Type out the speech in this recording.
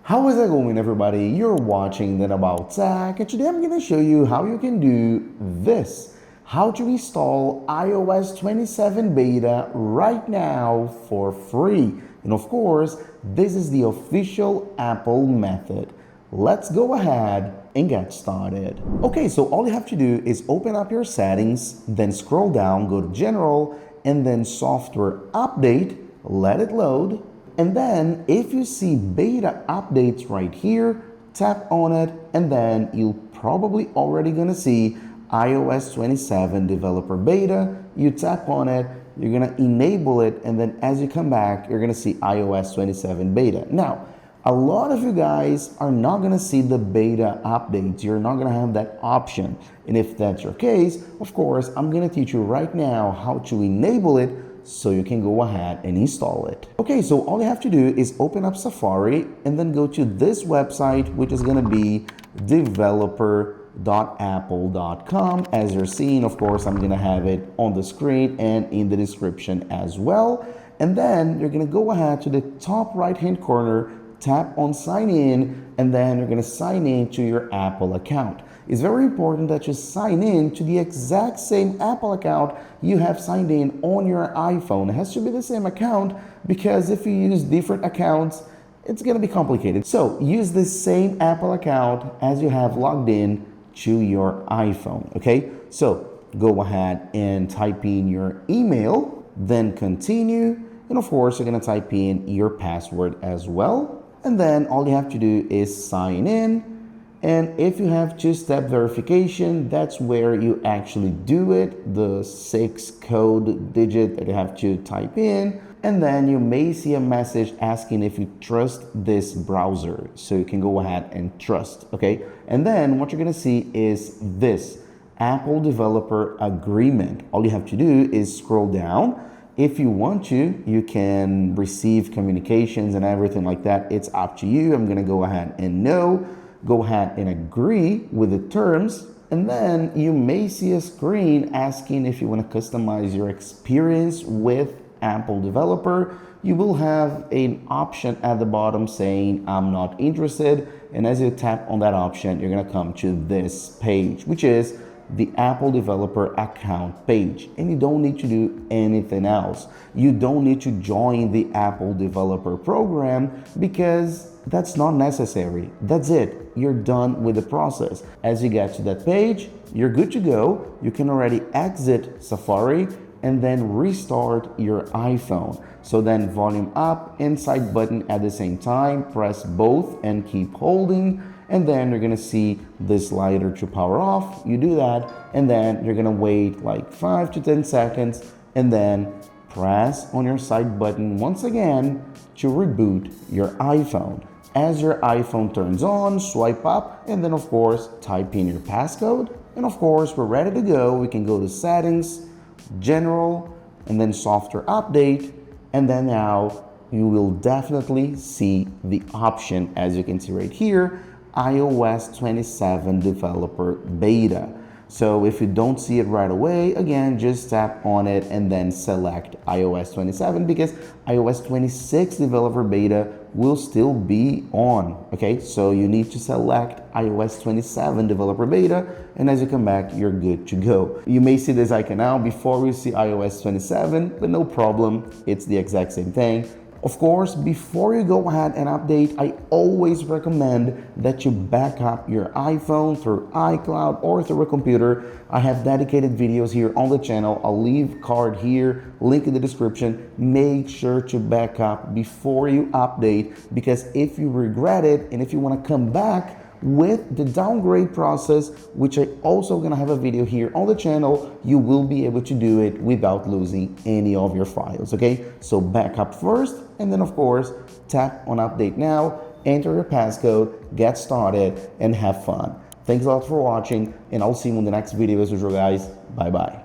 How is it going, everybody? You're watching Then About Tech, and today I'm going to show you how you can do this. How to install iOS 27 beta right now for free. And of course, this is the official Apple method. Let's go ahead and get started. Okay, so all you have to do is open up your settings, then scroll down, go to General, and then Software Update, let it load. And then if you see beta updates right here, tap on it, and then you're probably already gonna see iOS 27 developer beta. You tap on it, you're gonna enable it, and then as you come back, you're gonna see iOS 27 beta. Now, a lot of you guys are not gonna see the beta updates. You're not gonna have that option. And if that's your case, of course, I'm gonna teach you right now how to enable it so you can go ahead and install it. Okay, so all you have to do is open up Safari and then go to this website, which is gonna be developer.apple.com. As you're seeing, of course, I'm gonna have it on the screen and in the description as well. And then you're gonna go ahead to the top right-hand corner, tap on sign in, and then you're gonna sign in to your Apple account. It's very important that you sign in to the exact same Apple account you have signed in on your iPhone. It has to be the same account because if you use different accounts, it's gonna be complicated. So use the same Apple account as you have logged in to your iPhone, okay? So go ahead and type in your email, then continue, and of course, you're gonna type in your password as well. And then all you have to do is sign in. And if you have two-step verification, that's where you actually do it, the 6 code digit that you have to type in. And then you may see a message asking if you trust this browser. So you can go ahead and trust, okay? And then what you're gonna see is this, Apple Developer Agreement. All you have to do is scroll down. If you want to, you can receive communications and everything like that. It's up to you. I'm gonna go ahead and no. Go ahead and agree with the terms, and then you may see a screen asking if you want to customize your experience with Apple Developer. You will have an option at the bottom saying I'm not interested, and as you tap on that option, you're going to come to this page, which is the Apple Developer Account page, and you don't need to do anything else. You don't need to join the Apple Developer Program because that's not necessary. That's it. You're done with the process. As you get to that page, you're good to go. You can already exit Safari and then restart your iPhone. So then volume up and side button at the same time, press both and keep holding. And then you're gonna see this slider to power off. You do that, and then you're gonna wait like 5 to 10 seconds, and then press on your side button once again to reboot your iPhone. As your iPhone turns on, swipe up, and then of course, type in your passcode. And of course, we're ready to go. We can go to Settings, General, and then Software Update, and then now you will definitely see the option, as you can see right here, iOS 27 Developer Beta. So if you don't see it right away, again, just tap on it and then select iOS 27 because iOS 26 Developer Beta will still be on, okay? So you need to select iOS 27 Developer Beta, and as you come back, you're good to go. You may see this icon now before we see iOS 27, but no problem, it's the exact same thing. Of course, before you go ahead and update, I always recommend that you back up your iPhone through iCloud or through a computer. I have dedicated videos here on the channel. I'll leave card here, link in the description. Make sure to back up before you update, because if you regret it and if you want to come back with the downgrade process, which I also gonna have a video here on the channel, you will be able to do it without losing any of your files, okay? So back up first, and then of course, tap on update now, enter your passcode, get started, and have fun. Thanks a lot for watching, and I'll see you in the next video as usual, guys. Bye-bye.